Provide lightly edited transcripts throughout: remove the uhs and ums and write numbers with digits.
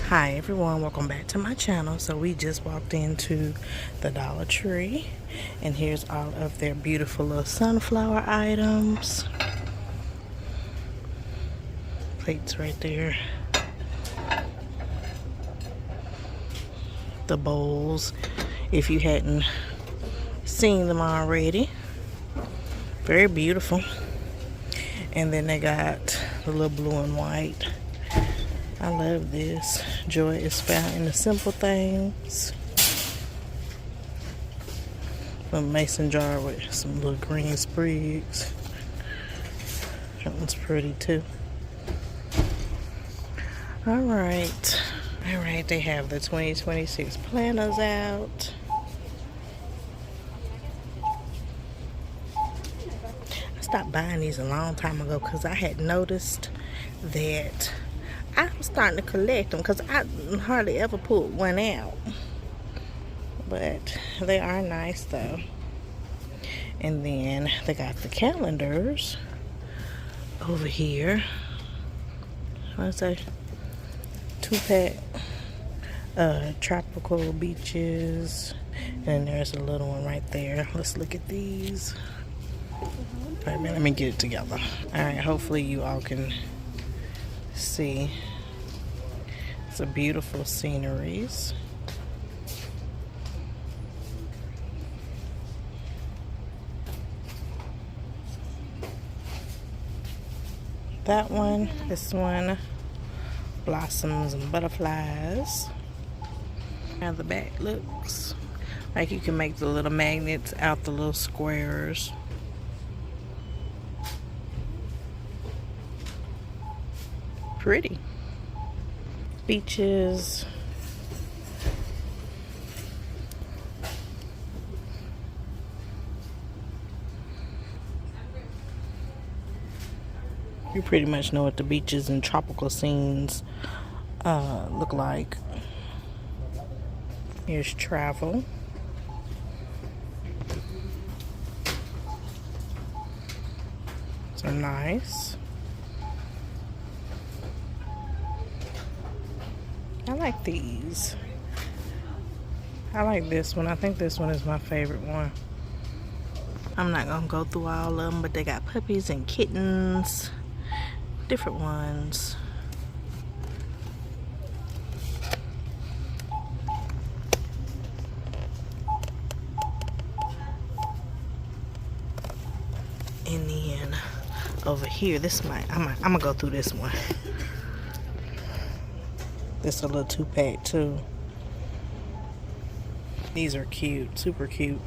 Hi everyone, welcome back to my channel. So we just walked into the Dollar Tree and here's all of their beautiful little sunflower items. Plates right there. The bowls, if you hadn't seen them already. Very beautiful. And then they got the little blue and white. I love this. Joy is found in the simple things. A mason jar with some little green sprigs. That one's pretty too. Alright. Alright, they have the 2026 planners out. I stopped buying these a long time ago because I had noticed that I'm starting to collect them because I hardly ever pull one out. But they are nice though. And then they got the calendars over here. What's that? 2-pack tropical beaches. And there's a little one right there. Let's look at these. Wait a minute, let me get it together. Alright, hopefully you all can see. It's a beautiful sceneries. That one, this one, blossoms and butterflies. How the back looks. Like you can make the little magnets out the little squares. Pretty. Beaches. You pretty much know what the beaches and tropical scenes look like. Here's travel. So nice. I like these. I like this one. I think this one is my favorite one. I'm not gonna go through all of them, but they got puppies and kittens. Different ones. And then over here, I'm gonna go through this one. This is a little 2-pack too. These are cute, super cute.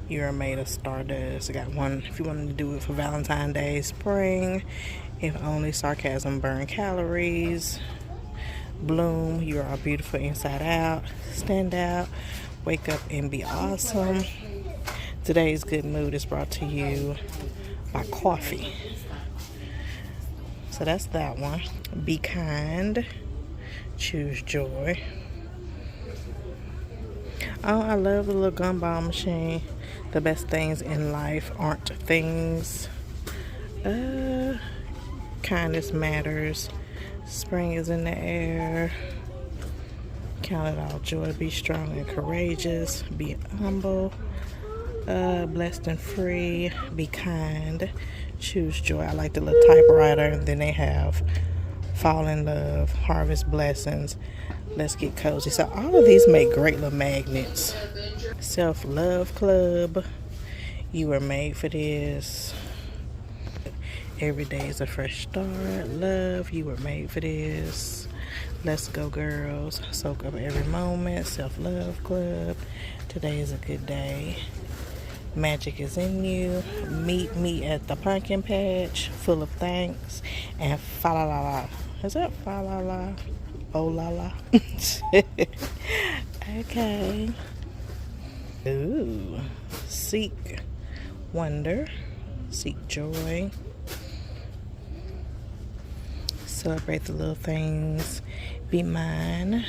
You are made of stardust. I got one if you wanted to do it for Valentine's Day, spring. If only sarcasm burn calories. Bloom, you are beautiful inside out. Stand out. Wake up and be awesome. Today's good mood is brought to you by coffee. So that's that one. Be kind. Choose joy. Oh, I love the little gumball machine. The best things in life aren't things. Kindness matters. Spring is in the air. Count it all joy. Be strong and courageous. Be humble. Blessed and free. Be kind. Choose joy. I like the little typewriter. And then they have fall in love, harvest blessings, let's get cozy. So all of these make great little magnets. Self-love club. You were made for this. Every day is a fresh start. Love, you were made for this. Let's go girls. Soak up every moment. Self-love club. Today is a good day. Magic is in you. Meet me at the pumpkin patch. Full of thanks. And fa la la la. Is that fa la la? Oh la la. Okay. Ooh. Seek wonder. Seek joy. Celebrate the little things. Be mine.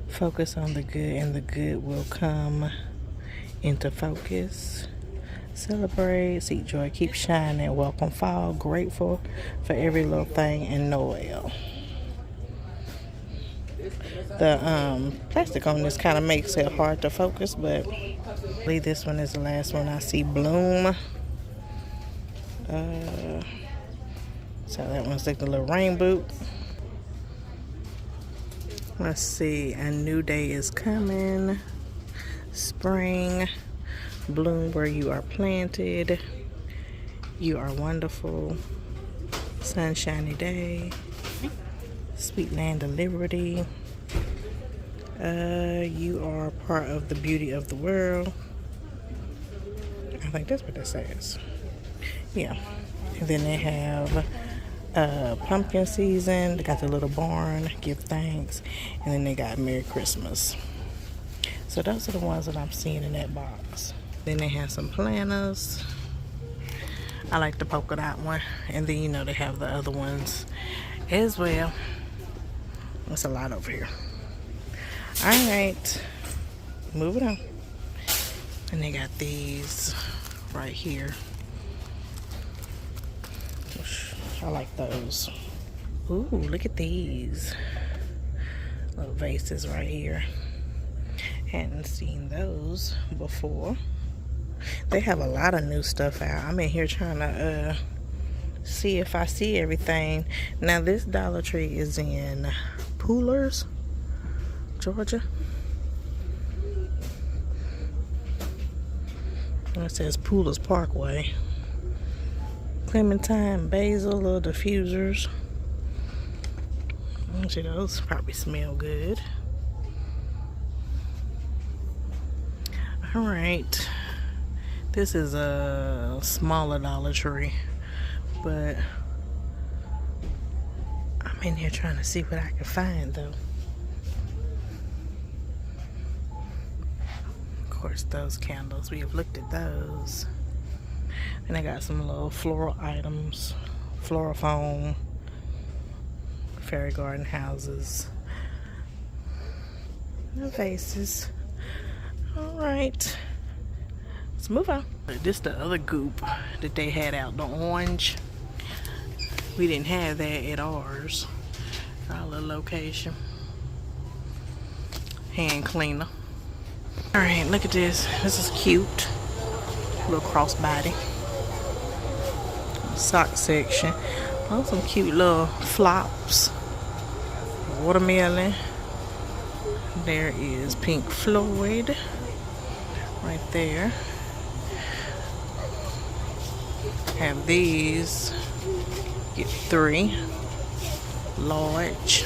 Focus on the good and the good will come into focus. Celebrate, seek joy, keep shining, welcome fall, grateful for every little thing, and Noel. The plastic on this kind of makes it hard to focus, but I believe this one is the last one I see. Bloom. So that one's like the little rain boot. Let's see. A new day is coming. Spring. Bloom where you are planted. You are wonderful. Sunshiny day. Sweet land of liberty. You are part of the beauty of the world. I think that's what that says. Yeah. And then they have pumpkin season. They got the little barn, give thanks. And then they got Merry Christmas. So those are the ones that I'm seeing in that box. Then they have some planners. I like the polka dot one. And then, you know, they have the other ones as well. That's a lot over here. Alright. Moving on. And they got these right here. I like those. Ooh, look at these. Little vases right here. Hadn't seen those before. They have a lot of new stuff out. I'm in here trying to see if I see everything. Now this Dollar Tree is in Poolers, Georgia. It says Poolers Parkway. Clementine, basil, little diffusers. See, those probably smell good. Alright. This is a smaller Dollar Tree, but I'm in here trying to see what I can find though. Of course, those candles, we have looked at those. And I got some little floral items, floral foam, fairy garden houses, and vases. Alright, let's move on. This the other goop that they had out, the orange. We didn't have that at ours, our little location. Hand cleaner. Alright, look at this. This is cute. Little crossbody. Sock section. Oh, some cute little flops. Watermelon. There is Pink Floyd right there. Have these. Get 3 large.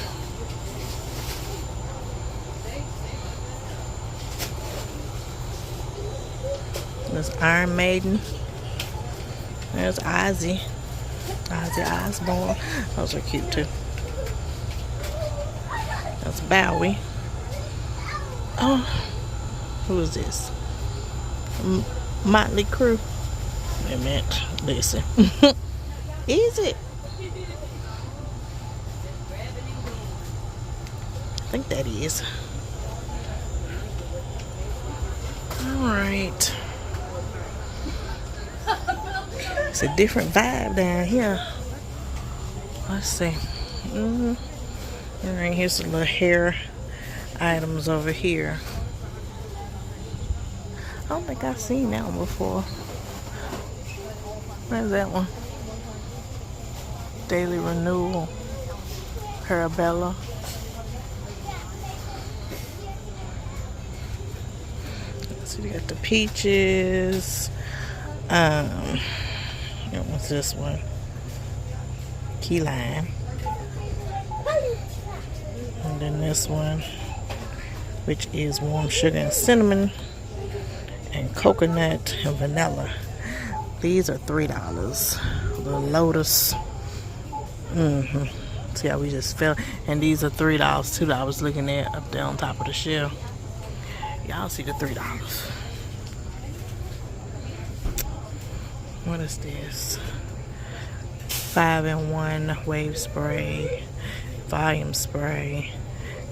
There's Iron Maiden. There's Ozzy Osbourne. Those are cute too. That's Bowie. Oh, who is this? Motley Crue. Wait a minute. Listen. Is it? I think that is. Alright. It's a different vibe down here. Let's see. Alright, here's some little hair items over here. I don't think I've seen that one before. Where's that one? Daily Renewal. Parabella. Let's see, we got the peaches. What's this one? Key lime. And then this one, which is warm sugar and cinnamon, and coconut and vanilla. These are $3. The lotus. See how we just fell. And these are $3, $2 looking at up there on top of the shelf. Y'all see the $3. What is this? 5-in-1 wave spray, volume spray,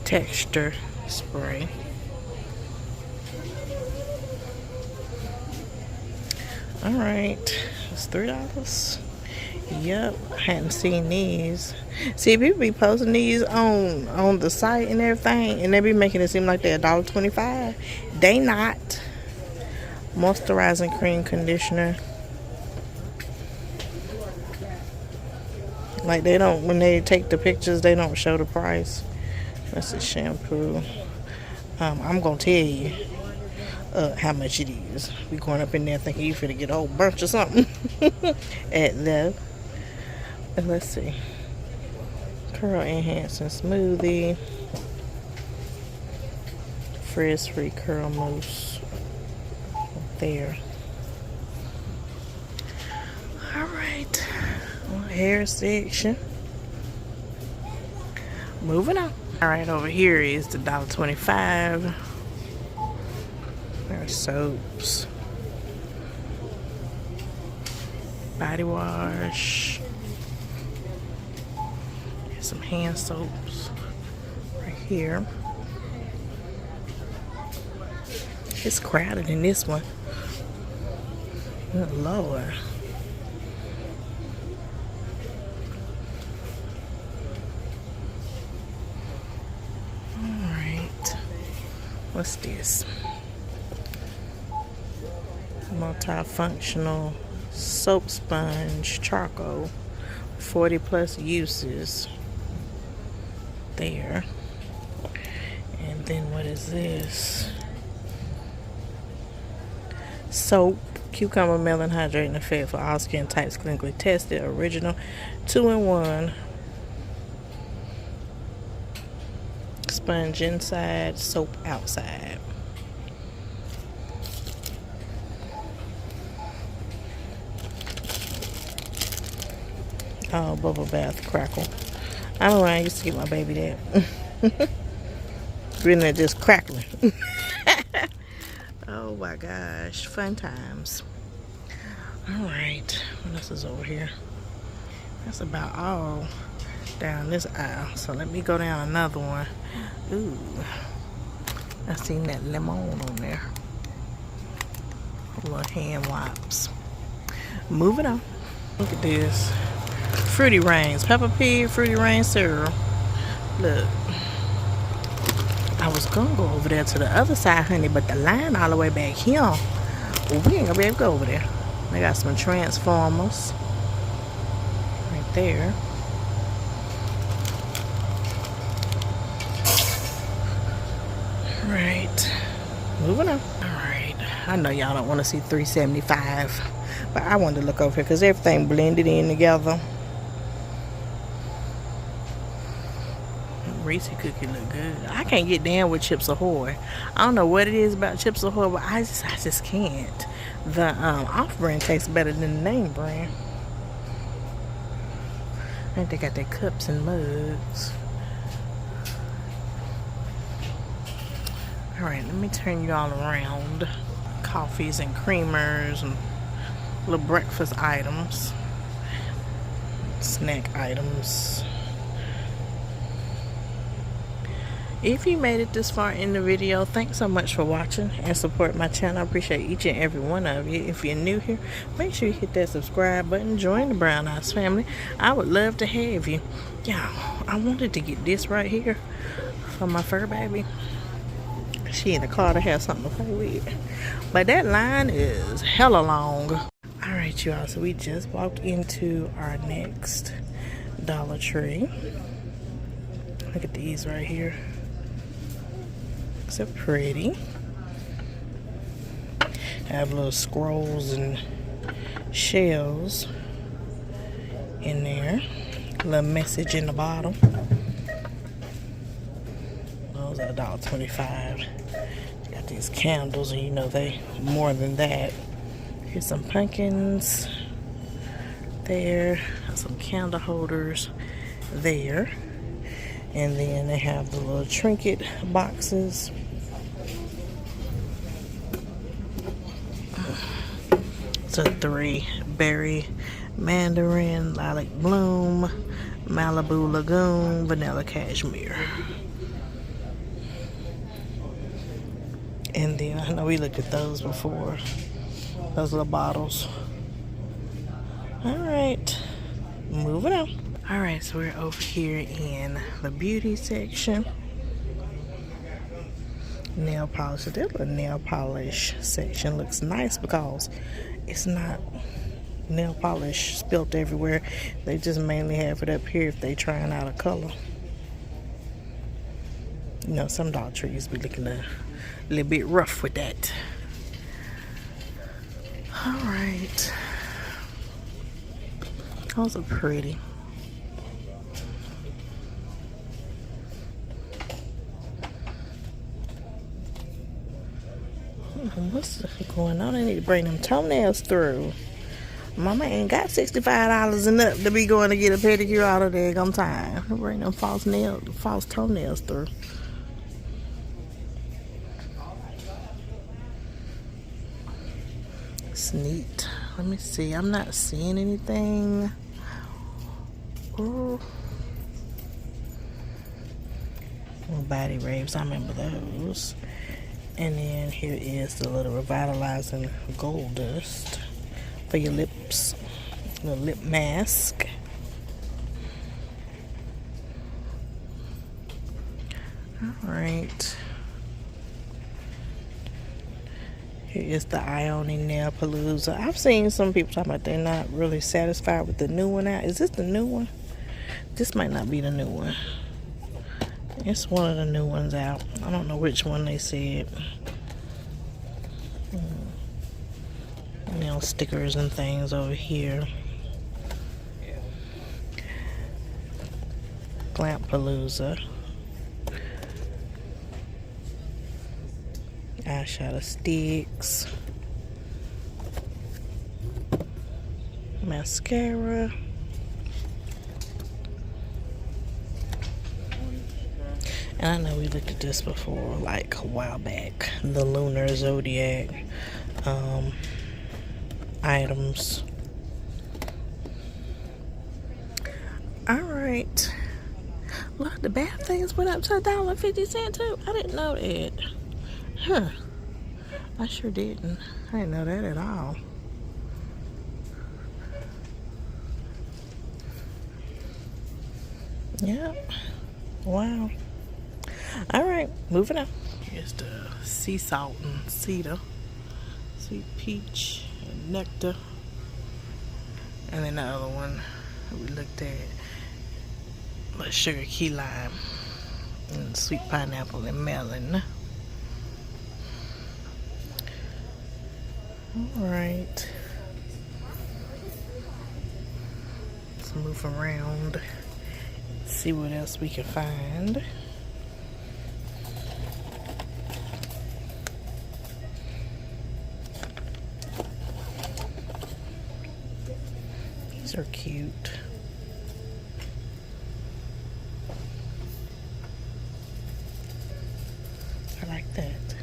texture spray. Alright, it's $3. Yep, I hadn't seen these. See, people be posting these on the site and everything, and they be making it seem like they're $1.25. They not. Moisturizing cream conditioner. Like they don't, when they take the pictures, they don't show the price. That's a shampoo. I'm gonna tell you how much it is. We going up in there thinking you finna get a whole bunch or something. At the, let's see, curl enhancing smoothie, frizz free curl mousse. There. All right, hair section. Moving on. All right, over here is the $1.25. There are soaps, body wash, there's some hand soaps right here. It's crowded in this one. Good Lord. Alright. What's this? Multifunctional soap sponge charcoal. 40 plus uses. There. And then what is this? Soap, cucumber melon hydrating effect for all skin types, clinically tested, original, 2-in-1. Sponge inside, soap outside. Oh, bubble bath crackle. I don't know, I used to give my baby that. Really just crackling. Oh my gosh, fun times. All right, what else is over here? That's about all down this aisle. So let me go down another one. Ooh, I seen that lemon on there. Little hand wipes. Moving on. Look at this. Fruity Rains, Peppa Pig, Fruity Rain syrup. Look. I was gonna go over there to the other side, honey, but the line all the way back here. Well, we ain't gonna be able to go over there. They got some Transformers right there. Right, moving on. All right, I know y'all don't want to see $3.75, but I wanted to look over here because everything blended in together. Reese cookie look good. I can't get down with Chips Ahoy. I don't know what it is about Chips Ahoy, but I just can't. The off-brand tastes better than the name brand. I think they got their cups and mugs. All right, let me turn you all around. Coffees and creamers and little breakfast items, snack items. If you made it this far in the video, thanks so much for watching and support my channel. I appreciate each and every one of you. If you're new here, make sure you hit that subscribe button. Join the Brown Eyes family. I would love to have you. Yeah, I wanted to get this right here for my fur baby. She in the car to have something to play with. But that line is hella long. Alright, y'all. So we just walked into our next Dollar Tree. Look at these right here. So pretty. Have little scrolls and shells in there. A little message in the bottom. Those are $1.25. Got these candles, and you know they more than that. Here's some pumpkins there. Some candle holders there. And then they have the little trinket boxes. So 3 berry, mandarin, lilac bloom, Malibu Lagoon, vanilla cashmere. And then I know we looked at those before. Those little bottles. Alright. Moving on. Alright, so we're over here in the beauty section. Nail polish. The little nail polish section looks nice because it's not nail polish spilt everywhere. They just mainly have it up here if they trying out a color. You know, some Dollar Trees be looking a little bit rough with that. Alright. Those are pretty. What's going on? I need to bring them toenails through. Mama ain't got $65 and up to be going to get a pedicure all the daggone time. Bring them false toenails through. It's neat. Let me see. I'm not seeing anything. Oh. Body raves. I remember those. And then here is the little revitalizing gold dust for your lips. The lip mask. Alright. Here is the Ione Nail Palooza. I've seen some people talking about they're not really satisfied with the new one out. Is this the new one? This might not be the new one. It's one of the new ones out. I don't know which one they said. Nail stickers and things over here. Glamp Palooza. Eyeshadow sticks. Mascara. And I know we looked at this before, like a while back. The Lunar Zodiac items. Alright. Look, the bath things went up to $1.50 too. I didn't know that. Huh. I sure didn't. I didn't know that at all. Yep. Wow. Alright, moving on. Here's the sea salt and cedar. Sweet peach and nectar. And then the other one we looked at, like sugar key lime and sweet pineapple and melon. Alright. Let's move around. See what else we can find. These are cute. I like that.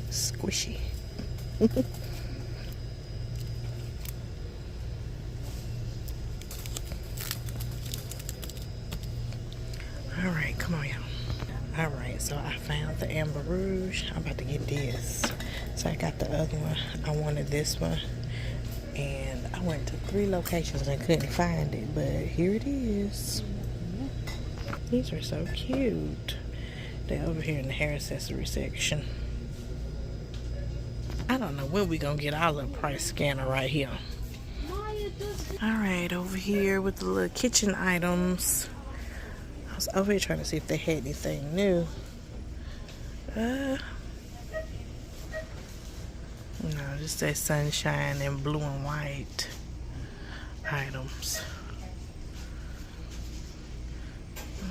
Squishy. Alright, come on, y'all. Alright, so I found the Amber Rouge. I'm about to get this. So I got the other one. I wanted this one. And I went to 3 locations and couldn't find it, but here it is. These are so cute. They're over here in the hair accessory section. I don't know when we gonna get our little price scanner right here. Alright, over here with the little kitchen items. I was over here trying to see if they had anything new. No, just that sunshine and blue and white items.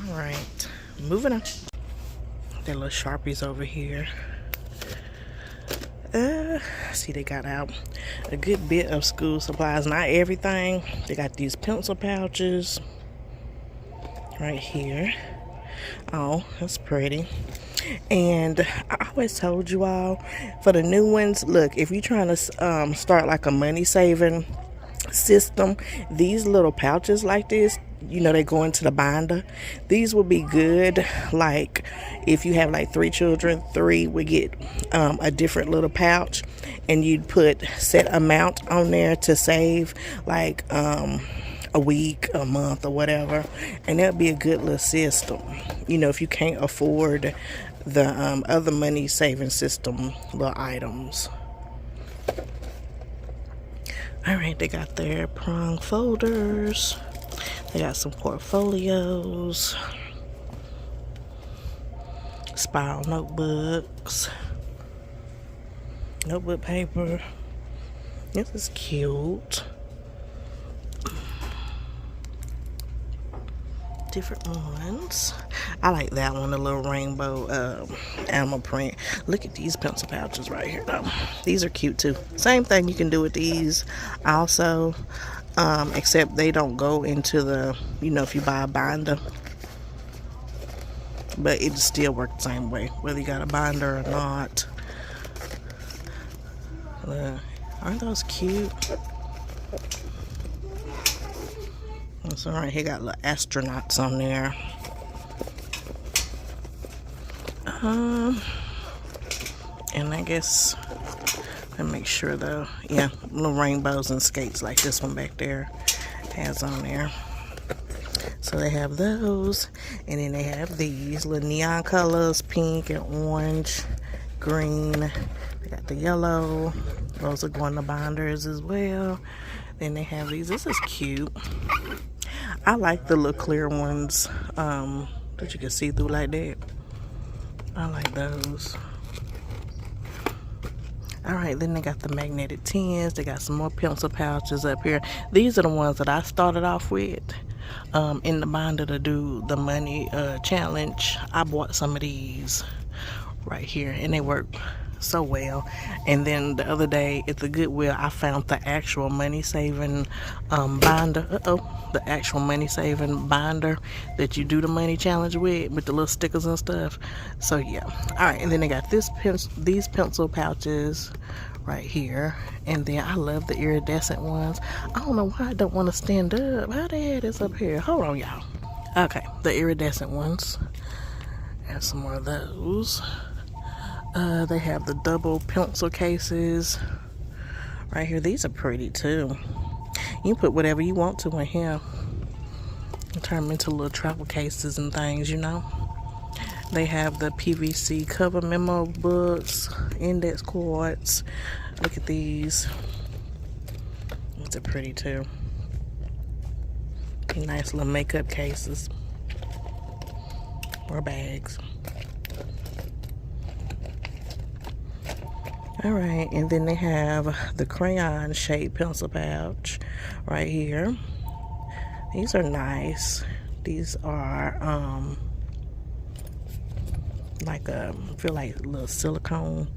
Alright, moving on. Their little Sharpies over here. See, they got out a good bit of school supplies. Not everything. They got these pencil pouches right here. Oh, that's pretty. And I always told you all, for the new ones, look, if you're trying to start like a money saving system, these little pouches like this, you know, they go into the binder. These would be good, like if you have like 3 children, 3 would get a different little pouch, and you'd put set amount on there to save, like a week, a month, or whatever, and that'll be a good little system. You know, if you can't afford the other money saving system little items. All right, they got their prong folders. They got some portfolios, spiral notebooks, notebook paper. This is cute. Different ones. I like that one, the little rainbow animal print. Look at these pencil pouches right here though. These are cute too. Same thing you can do with these also, except they don't go into the, you know, if you buy a binder, but it still works the same way whether you got a binder or not. Aren't those cute? That's all right. He got little astronauts on there. And I guess let me make sure though. Yeah, little rainbows and skates like this one back there has on there. So they have those, and then they have these little neon colors, pink and orange, green. They got the yellow. Those are going to binders as well. Then they have these. This is cute. I like the little clear ones that you can see through like that. I like those. Alright, then they got the magnetic tins. They got some more pencil pouches up here. These are the ones that I started off with in the binder to do the money challenge. I bought some of these right here, and they work so well. And then the other day at the Goodwill, I found the actual money saving binder. The actual money saving binder that you do the money challenge with the little stickers and stuff. So yeah. All right, and then they got these pencil pouches right here, and then I love the iridescent ones. I don't know why I don't want to stand up. How the hell is up here? Hold on, y'all. Okay, the iridescent ones. And some more of those. They have the double pencil cases right here. These are pretty too. You can put whatever you want to in here and turn them into little travel cases and things, you know. They have the PVC cover memo books, index cards. Look at these. These are pretty too. Nice little makeup cases or bags. Alright, and then they have the crayon shaped pencil pouch right here. These are nice. These are like feel like a little silicone.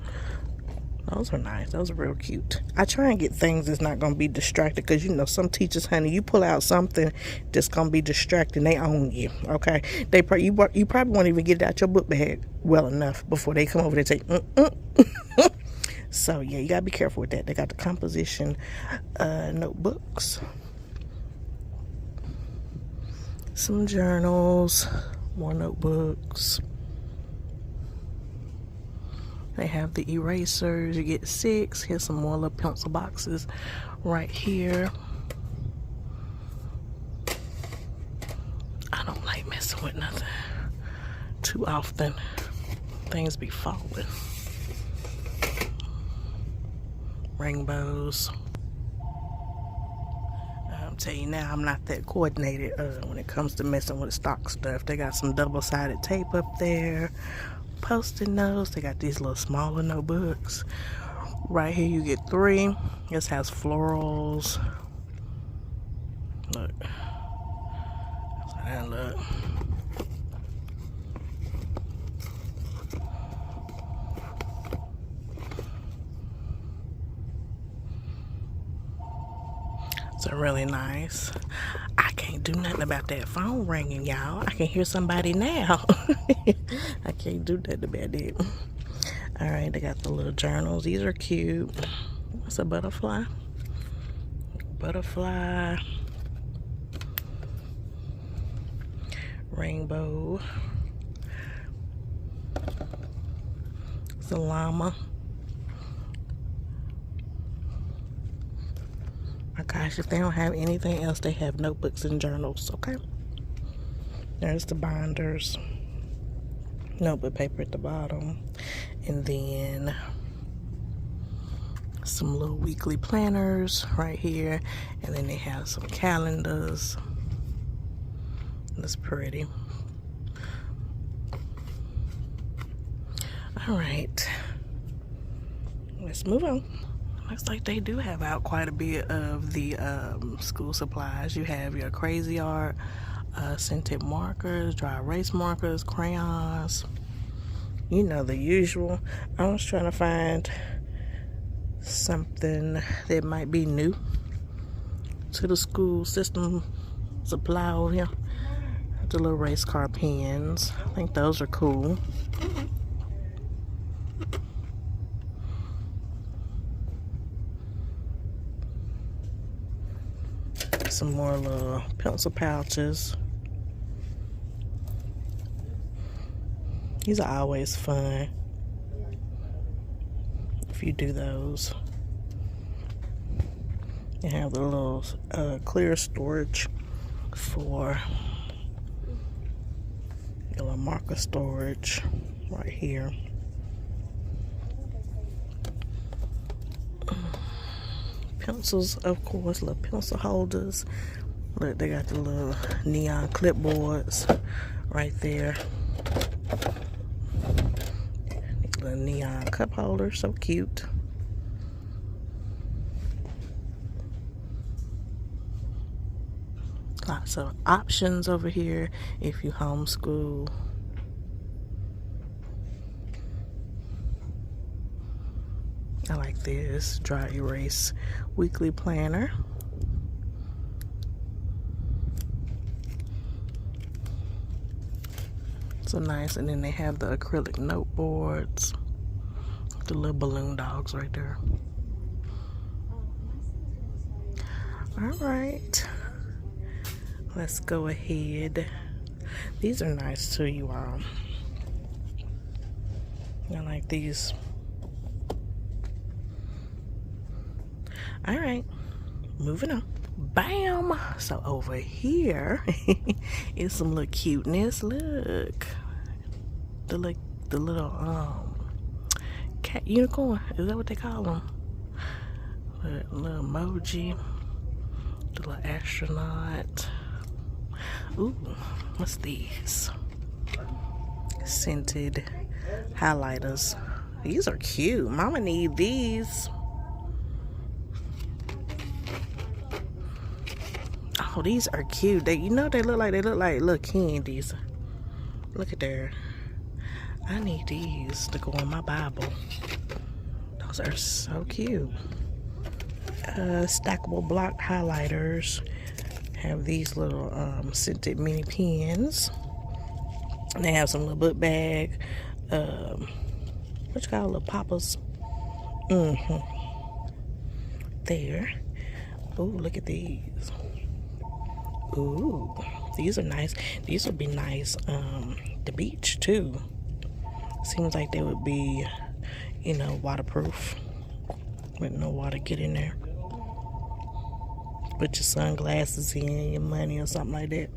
Those are nice. Those are real cute. I try and get things that's not gonna be distracted, because you know some teachers, honey, you pull out something that's gonna be distracting, they own you. Okay, you probably won't even get it out your book bag well enough before they come over and say So yeah, you gotta be careful with that. They got the composition notebooks, some journals, more notebooks. They have the erasers. You get 6. Here's some more little pencil boxes right here. I don't like messing with nothing too often. Things be falling. Rainbows. I'll tell you now, I'm not that coordinated when it comes to messing with stock stuff. They got some double-sided tape up there, Post-it notes. They got these little smaller notebooks right here. You get 3. This has florals. Look, and look. So really nice. I can't do nothing about that phone ringing, y'all. I can hear somebody now. I can't do nothing about it. All right, they got the little journals. These are cute. What's a butterfly? Butterfly. Rainbow. It's a llama. I gosh, if they don't have anything else, they have notebooks and journals, okay? There's the binders. Notebook paper at the bottom. And then some little weekly planners right here. And then they have some calendars. That's pretty. Alright. Let's move on. Looks like they do have out quite a bit of the school supplies. You have your crazy art, scented markers, dry erase markers, crayons. You know, the usual. I was trying to find something that might be new to the school system supply over here. The little race car pens. I think those are cool. Some more little pencil pouches. These are always fun if you do those. You have the little clear storage for your little marker storage right here. Pencils, of course, little pencil holders. Look, they got the little neon clipboards right there. Little neon cup holder, so cute. Lots of options over here if you homeschool. I like this dry erase weekly planner. So nice. And then they have the acrylic note boards. The little balloon dogs right there. Alright. Let's go ahead. These are nice too, you all. I like these. Alright, moving on. Bam! So over here is some little cuteness. Look. The little cat unicorn. Is that what they call them? Little emoji. The little astronaut. Ooh, what's these? Scented highlighters. These are cute. Mama need these. Oh, these are cute. They, you know, they look like little candies. Look at there. I need these to go on my Bible. Those are so cute. Stackable block highlighters. Have these little scented mini pens. And they have some little book bag. What you call little poppers? There. Oh, look at these. Ooh, these are nice. These would be nice the beach too. Seems like they would be, you know, waterproof with no water get in there. Put your sunglasses in, your money or something like that.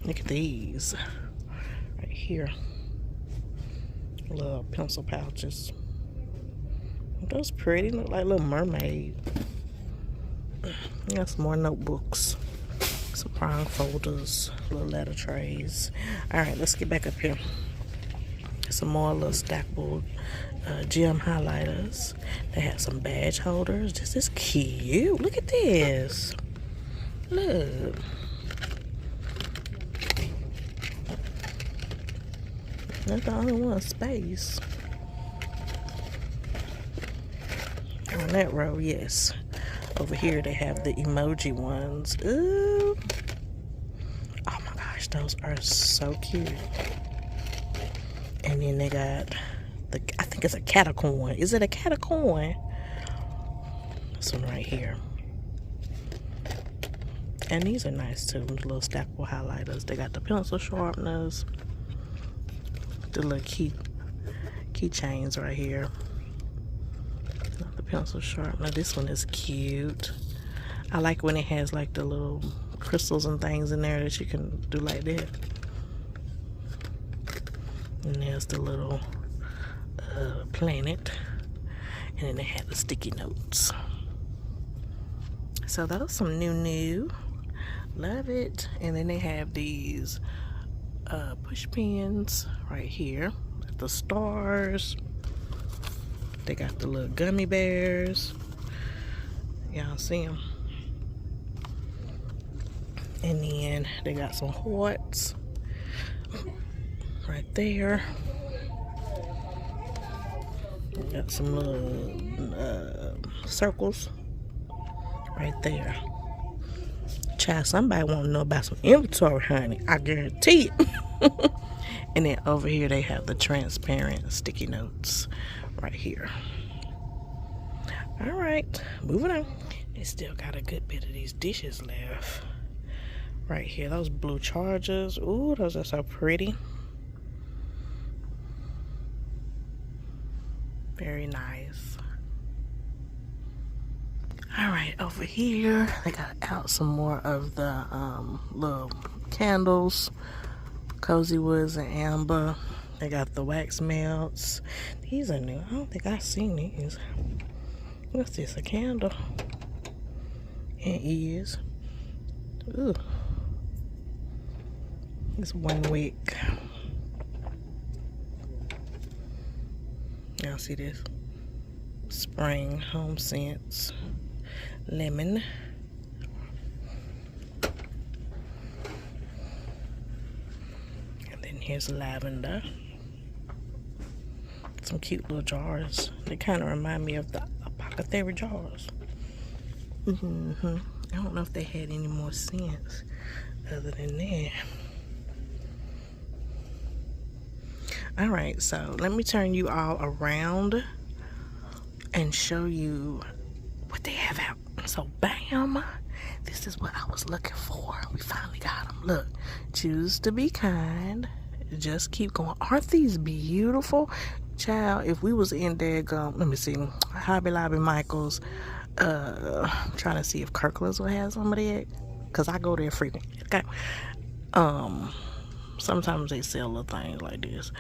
Look at these right here. Little pencil pouches. Those pretty, look like little mermaid. Got some more notebooks. Some prime folders, little letter trays. Alright, let's get back up here. Some more little stackable gem highlighters. They have some badge holders. This is cute. Look at this. Look. That's the only one space. On that row, yes. Over here they have the emoji ones. Ooh. Oh my gosh, those are so cute. And then they got the, I think it's a catacorn. Is it a catacorn? This one right here. And these are nice too, the little stackable highlighters. They got the pencil sharpeners. The little keychains right here. The pencil sharpener. This one is cute. I like when it has like the little crystals and things in there that you can do like that. And there's the little planet. And then they have the sticky notes. So that was some new. Love it. And then they have these push pins right here. The stars. They got the little gummy bears. Y'all see them? And then they got some hearts right there. Got some little circles right there. Child, somebody want to know about some inventory, honey. I guarantee it. And then over here they have the transparent sticky notes right here. All right, moving on. They still got a good bit of these dishes left. Right here, those blue chargers. Ooh, those are so pretty. Very nice. All right, over here they got out some more of the little candles, Cozy Woods and Amber. They got the wax melts. These are new. I don't think I've seen these. What's this? A candle? It is. Ooh. It's 1 wick. Y'all see this? Spring home scents. Lemon. And then here's lavender. Some cute little jars. They kind of remind me of the apothecary jars. I don't know if they had any more scents other than that. Alright, so let me turn you all around and show you what they have out. So bam, this is what I was looking for. We finally got them. Look, choose to be kind. Just keep going. Aren't these beautiful? Child, if we was in there, let me see, Hobby Lobby, Michael's, trying to see if Kirkland's will have some of that, because I go there frequently. Okay. Sometimes they sell little things like this.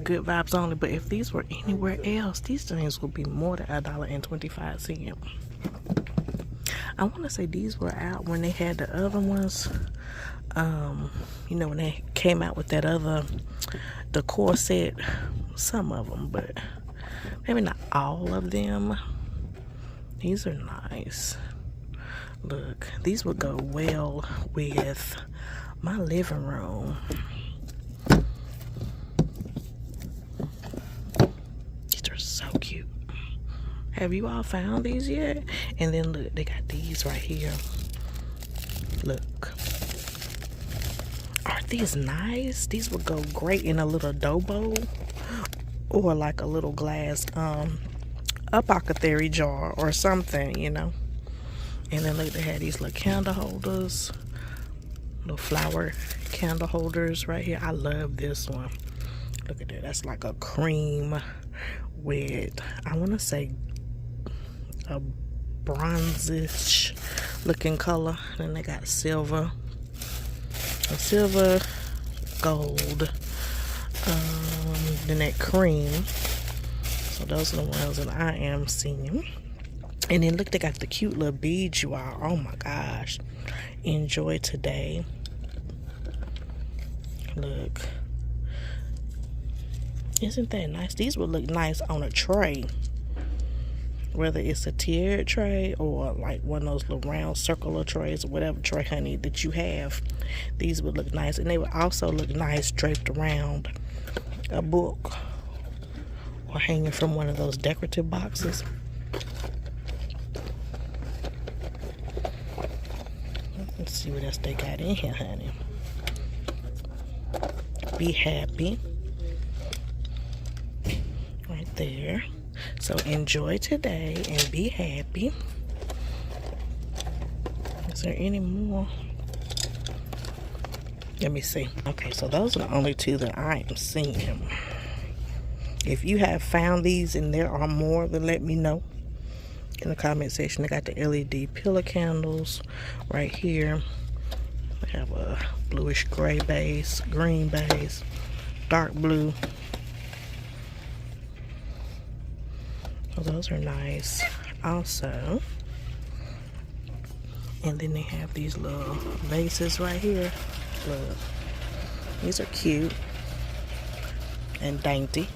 Good vibes only. But if these were anywhere else, these things would be more than $1.25. I want to say these were out when they had the other ones. You know, when they came out with that other decor set. Some of them, but maybe not all of them. These are nice. Look, these would go well with my living room. These are so cute. Have you all found these yet? And then look, they got these right here. Look. Aren't these nice? These would go great in a little dough bowl or like a little glass apothecary jar or something, you know. And then look, they had these little candle holders. Little flower candle holders right here. I love this one. Look at that. That's like a cream with, I want to say, a bronzish looking color. Then they got silver, gold, then that cream. So those are the ones that I am seeing. And then look, they got the cute little beads, you all. Oh my gosh. Enjoy today. Look. Isn't that nice? These would look nice on a tray. Whether it's a tiered tray or like one of those little round circular trays or whatever tray, honey, that you have. These would look nice. And they would also look nice draped around a book or hanging from one of those decorative boxes. Let's see what else they got in here, honey. Be happy. Right there. So enjoy today and be happy. Is there any more? Let me see. Okay, so those are the only two that I am seeing. If you have found these and there are more, then let me know. in the comment section. They got the LED pillar candles right here. They have a bluish gray base, green base, dark blue. So those are nice also. And then they have these little vases right here. Look, these are cute and dainty.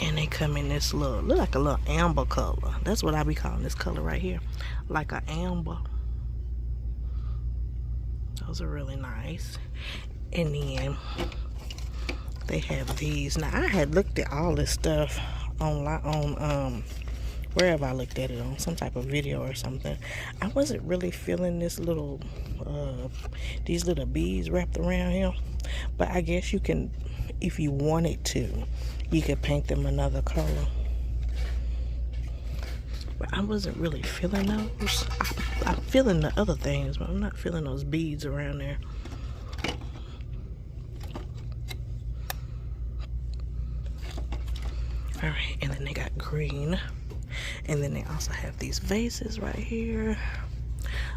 And they come in this little, look like a little amber color. That's what I be calling this color right here, like an amber. Those are really nice. And then they have these. Now I had looked at all this stuff on wherever I looked at it, on some type of video or something. I wasn't really feeling this little these little beads wrapped around here, but I guess you can, if you wanted to, you could paint them another color. But I wasn't really feeling those. I'm feeling the other things, but I'm not feeling those beads around there. All right, and then they got green. And then they also have these vases right here.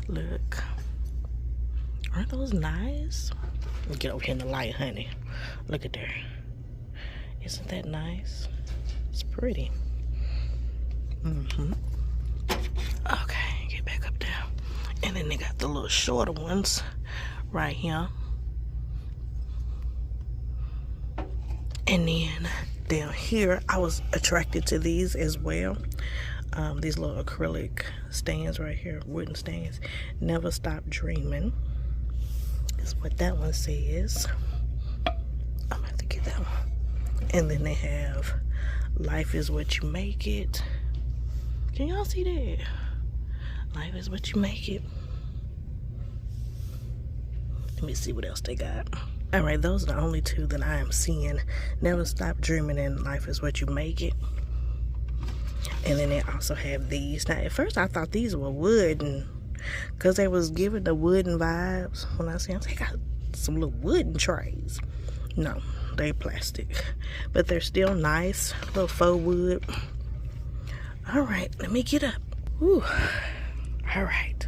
Look. Aren't those nice? Let me get over here in the light, honey. Look at there. Isn't that nice? It's pretty. Okay, get back up there. And then they got the little shorter ones right here. And then down here, I was attracted to these as well. These little acrylic stands right here, wooden stands. Never Stop Dreaming is what that one says. I'm gonna have to get that one. And then they have Life is What You Make It. Can y'all see that? Life is what you make it. Let me see what else they got. All right, those are the only two that I am seeing. Never Stop Dreaming and Life is What You Make It. And then they also have these. Now, at first I thought these were wooden, because they was giving the wooden vibes. When I see them, they got some little wooden trays. No, they plastic, but they're still nice. Little faux wood. All right, let me get up. Whew. All right.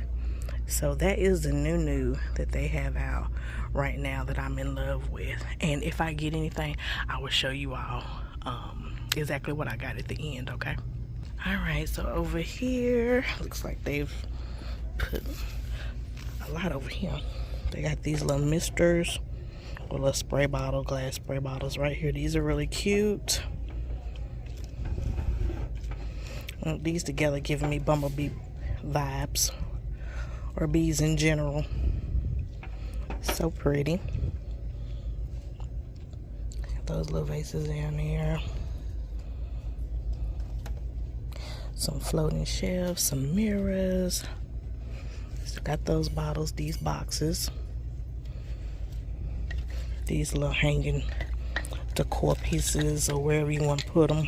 So that is the new that they have out right now that I'm in love with. And if I get anything, I will show you all exactly what I got at the end, okay? All right, so over here, looks like they've put a lot over here. They got these little misters or little spray bottle, glass spray bottles right here. These are really cute. These together giving me bumblebee vibes, or bees in general. So pretty. Those little vases down there. Some floating shelves, some mirrors. Still got those bottles, these boxes. These little hanging decor pieces, or wherever you want to put them.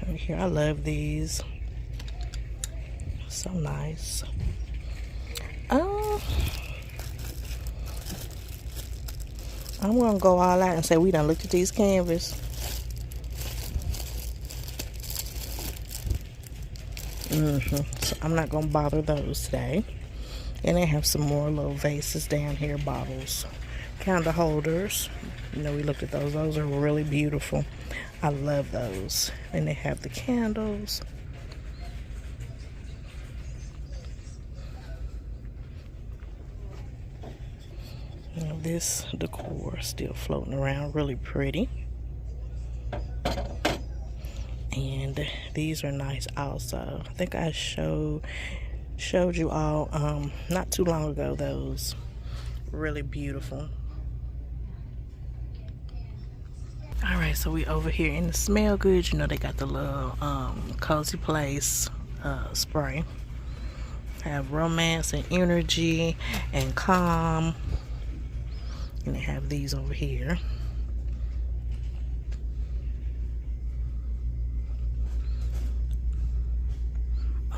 Right here, I love these. So nice. I'm gonna go all out and say we done looked at these canvas. So I'm not gonna bother those today. And they have some more little vases down here, bottles, candle holders. You know, we looked at those. Those are really beautiful. I love those. And they have the candles. You know, this decor is still floating around, really pretty. And these are nice also. I think I showed you all not too long ago, those really beautiful. All right, so we over here in the smell good. You know, they got the little cozy place spray. Have romance and energy and calm. And they have these over here.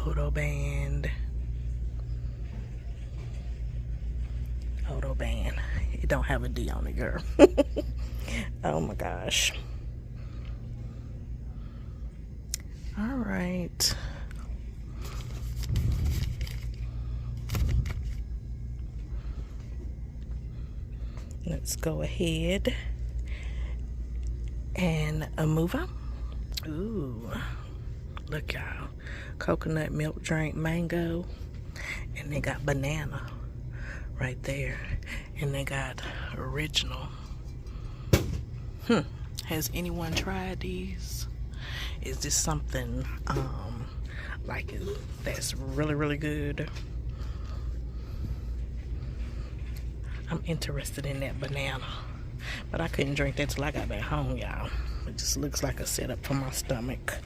Odo band. Odo band. It don't have a D on it, girl. Oh my gosh. All right. Let's go ahead and move on. Ooh, look y'all. Coconut milk drink, mango. And they got banana right there. And they got original. Has anyone tried these? Is this something like that's really, really good? I'm interested in that banana, but I couldn't drink that till I got back home, y'all. It just looks like a setup for my stomach.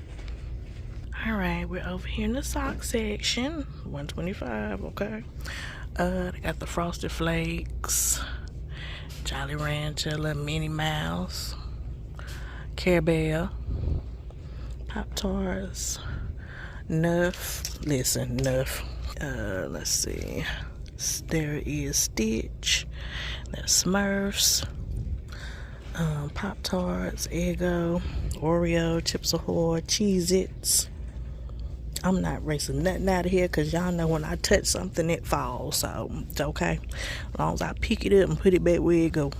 All right, we're over here in the sock section. $125, okay. They got the Frosted Flakes, Jolly Rancher, little Minnie Mouse, Care Bear, Pop-Tarts, Nuff. Listen, Nuff. Let's see. There is Stitch. There's Smurfs. Pop-Tarts, Eggo, Oreo, Chips Ahoy, Cheez-Its. I'm not racing nothing out of here because y'all know when I touch something it falls, so it's okay. As long as I pick it up and put it back where it go.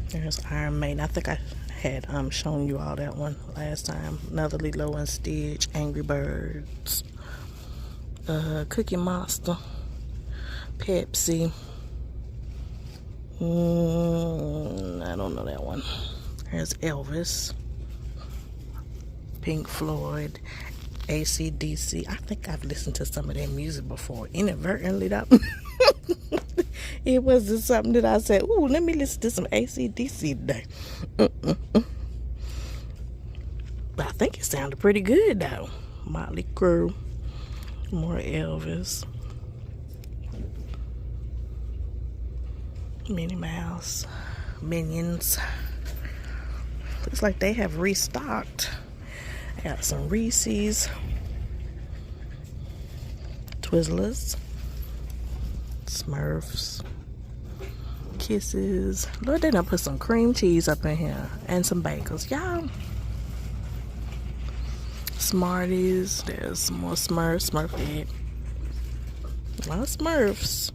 There's Iron Maiden. I think I had shown you all that one last time. Another Lilo and Stitch, Angry Birds, Cookie Monster, Pepsi. I don't know that one. There's Elvis, Pink Floyd, AC/DC. I think I've listened to some of their music before, inadvertently though. It wasn't something that I said, ooh, let me listen to some AC/DC today. But I think it sounded pretty good though. Motley Crue, more Elvis, Minnie Mouse, Minions. Looks like they have restocked. I got some Reese's, Twizzlers, Smurfs, Kisses. Lord, they done put some cream cheese up in here and some bagels. Y'all, Smarties. There's some more Smurfs, Smurfette. A lot of Smurfs.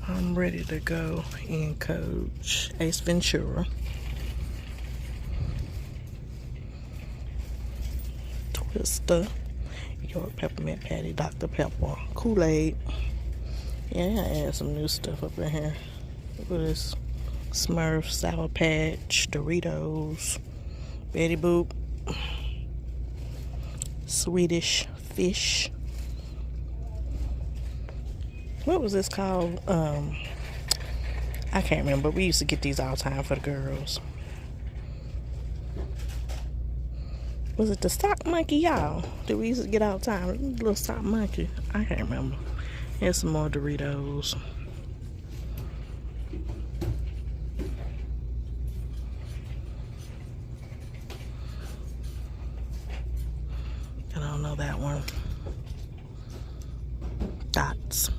I'm ready to go in Coach. Ace Ventura. Twister. York Peppermint Patty, Dr. Pepper, Kool-Aid. Yeah, I add some new stuff up in here. Look at this. Smurf, Sour Patch, Doritos, Betty Boop, Swedish Fish. What was this called? I can't remember. We used to get these all the time for the girls. Was it the sock monkey, y'all? That we used to get all the time? Little sock monkey. I can't remember. Here's some more Doritos. I don't know that one. Dots.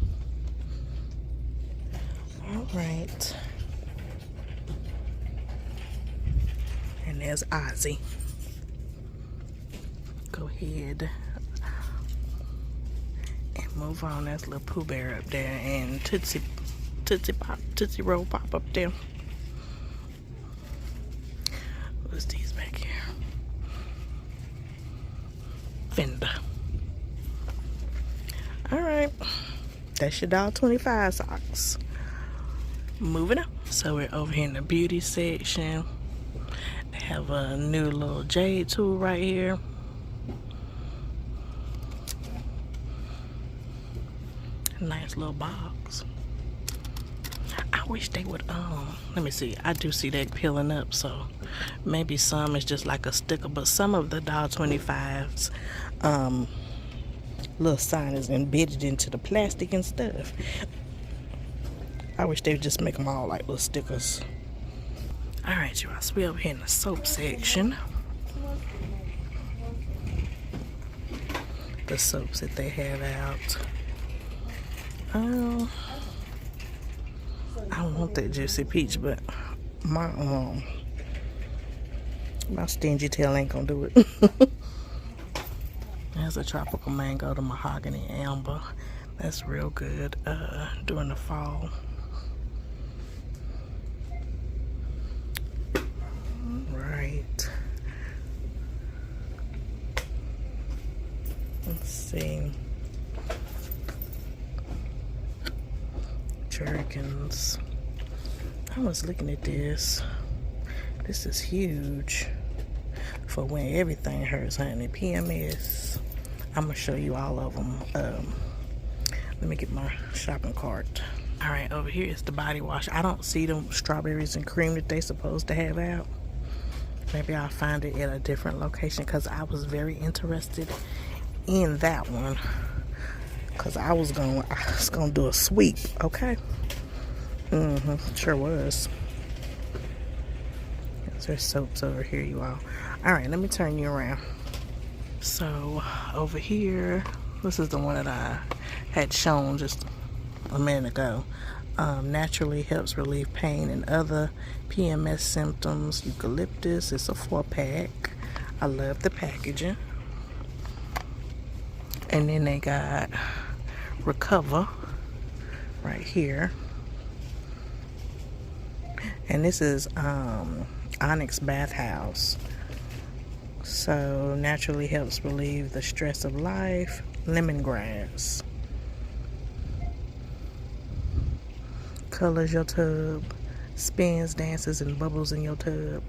All right. And there's Ozzy. Go ahead and move on. That's little Pooh Bear up there and Tootsie Roll Pop up there. What's these back here? Fender. Alright, that's your $1.25 socks. Moving on. So we're over here in the beauty section. They have a new little jade tool right here. Nice little box. I wish they would let me see. I do see that peeling up, so maybe some is just like a sticker, but some of the $1.25s little sign is embedded into the plastic and stuff. I wish they would just make them all like little stickers. Alright, you guys, we over here in the soap section. The soaps that they have out. I want that juicy peach, but my my stingy tail ain't gonna do it. There's a tropical mango, the mahogany amber. That's real good during the fall. Right. Let's see. Jergens. I was looking at this. This is huge for when everything hurts, honey. PMS. I'm gonna show you all of them. Let me get my shopping cart. All right, over here is the body wash. I don't see them strawberries and cream that they supposed to have out. Maybe I'll find it at a different location because I was very interested in that one. Because I was gonna do a sweep, okay? Sure was. There's soaps over here, you all. All right, let me turn you around. So over here, this is the one that I had shown just a minute ago. Naturally helps relieve pain and other PMS symptoms. Eucalyptus. It's a 4-pack. I love the packaging. And then they got Recover right here. And this is Onyx Bathhouse. So naturally helps relieve the stress of life. Lemongrass. Colors your tub. Spins, dances, and bubbles in your tub.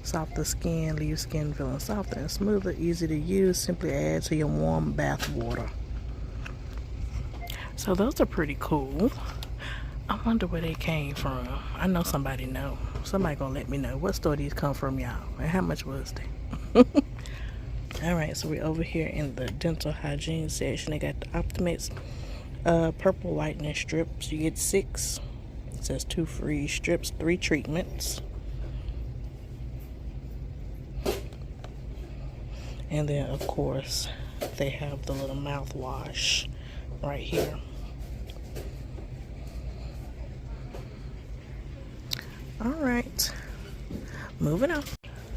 Softer skin, leave skin feeling softer and smoother. Easy to use. Simply add to your warm bath water. So those are pretty cool. I wonder where they came from. I know somebody know. Somebody gonna let me know what store these come from, y'all, and how much was they? All right, so we're over here in the dental hygiene section. They got the Optimates purple whitening strips. You get 6. It says 2 free strips, 3 treatments. And then of course they have the little mouthwash right here. All right, moving on.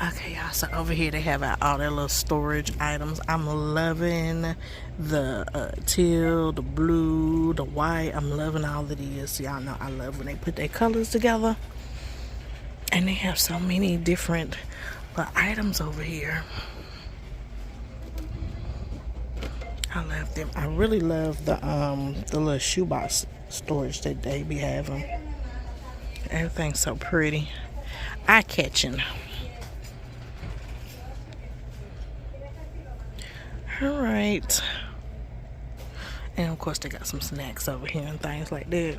Okay, y'all, so over here they have all their little storage items. I'm loving the teal, the blue, the white. I'm loving all of these. Y'all know I love when they put their colors together. And they have so many different items over here. I love them. I really love the little shoebox storage that they be having. Everything's so pretty. Eye-catching. All right. And of course they got some snacks over here and things like that.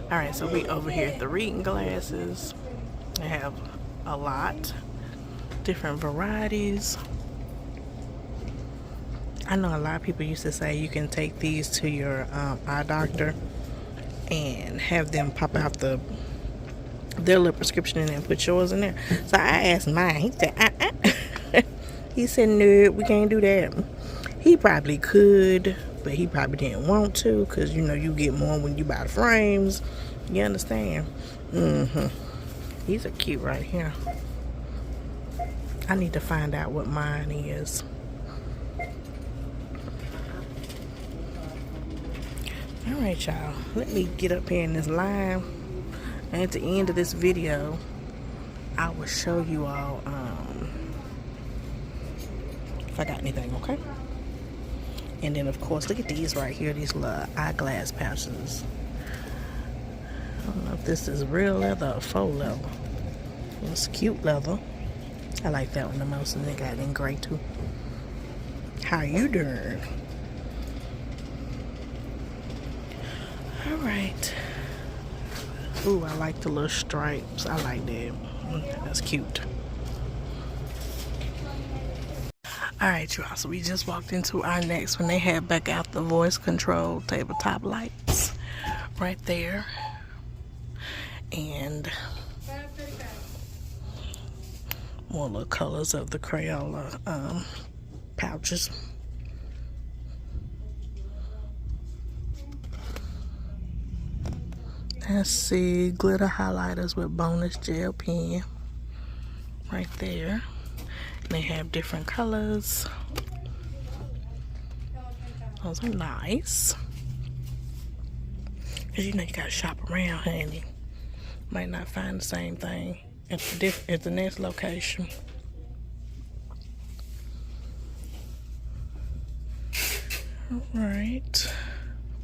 All right, so we over here at the reading glasses. They have a lot. Different varieties. I know a lot of people used to say you can take these to your eye doctor and have them pop out their little prescription and then put yours in there. So I asked mine. He said, He said, no, we can't do that. He probably could, but he probably didn't want to because, you know, you get more when you buy the frames. You understand? These are cute right here. I need to find out what mine is. All right, y'all. Let me get up here in this line. And at the end of this video, I will show you all if I got anything, okay? And then, of course, look at these right here. These little eyeglass pouches. I don't know if this is real leather or faux leather. It's cute leather. I like that one the most, and they got it in gray too. How you doing? All right. Ooh, I like the little stripes. I like that. That's cute. All right, y'all. So we just walked into our next one. They have back out the voice control tabletop lights right there. And more little colors of the Crayola pouches. Let's see, glitter highlighters with bonus gel pen right there. They have different colors. Those are nice. Cause you know you gotta shop around, honey. Might not find the same thing at the next location. All right.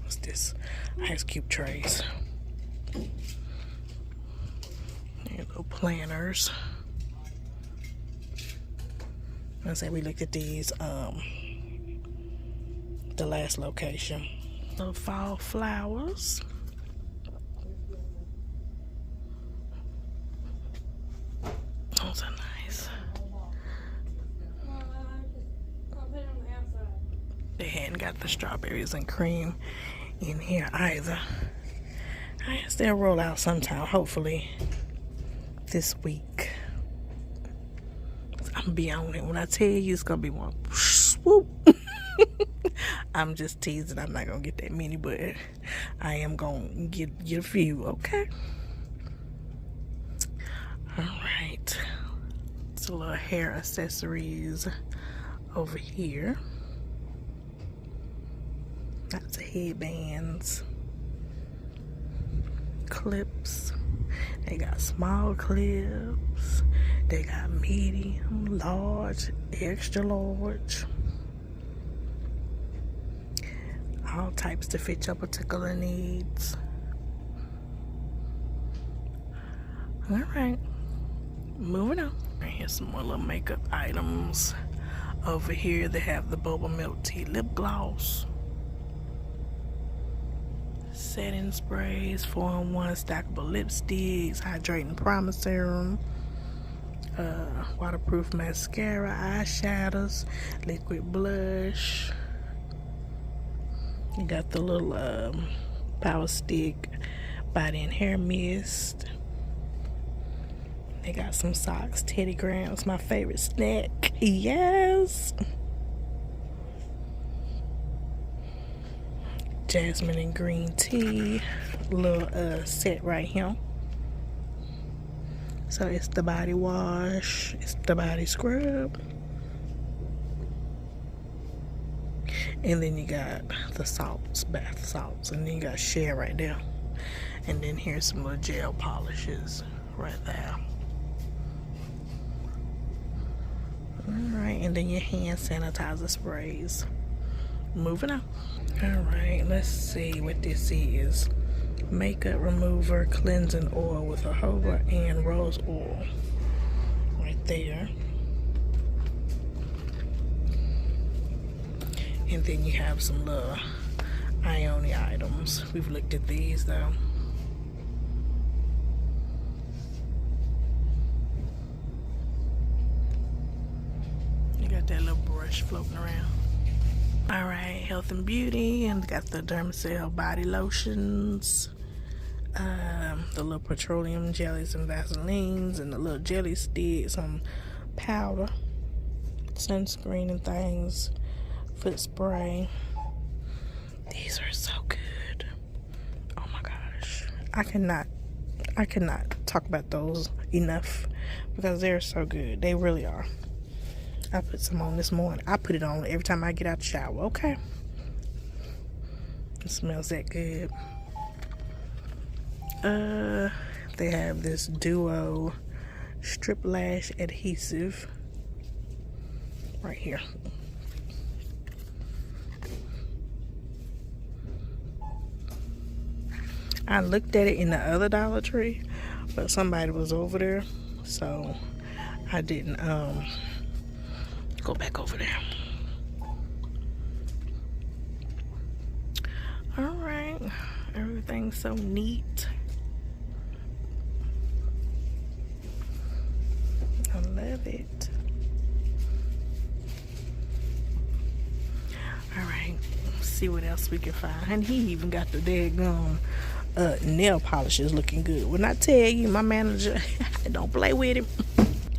What's this? Ice cube trays. And little planners. I say we looked at these the last location. Little fall flowers. Those are nice. They hadn't got the strawberries and cream in here either. I guess they'll roll out sometime, hopefully this week. I'm gonna be on it. When I tell you it's gonna be one swoop. I'm just teasing. I'm not gonna get that many, but I am gonna get a few, okay? Alright. So little hair accessories over here. Lots of headbands. Clips. They got small clips. They got medium, large, extra large. All types to fit your particular needs. Alright, moving on. Here's some more little makeup items. Over here they have the Boba Milk Tea Lip Gloss. Setting sprays, 4-in-1 stackable lipsticks, hydrating primer serum, waterproof mascara, eyeshadows, liquid blush. You got the little power stick body and hair mist. They got some socks, Teddy Grahams, my favorite snack. Yes. Jasmine and green tea. Little set right here. So it's the body wash, it's the body scrub. And then you got the salts, bath salts, and then you got Shea right there. And then here's some little gel polishes right there. Alright, and then your hand sanitizer sprays. Moving on. Alright, let's see what this is. Makeup remover cleansing oil with jojoba and rose oil. Right there. And then you have some little Ione items. We've looked at these though. You got that little brush floating around. Alright, health and beauty, and got the Dermacell body lotions, the little petroleum jellies and Vaselines, and the little jelly sticks, some powder, sunscreen and things, foot spray. These are so good. Oh my gosh. I cannot talk about those enough because they're so good. They really are. I put some on this morning. I put it on every time I get out the shower, okay? It smells that good. They have this Duo strip lash adhesive right here. I looked at it in the other Dollar Tree, but somebody was over there, so I didn't go back over there. Alright, everything's so neat. I love it. Alright, let's see what else we can find. And he even got the daggone nail polishes looking good. When I tell you, my manager, don't play with him.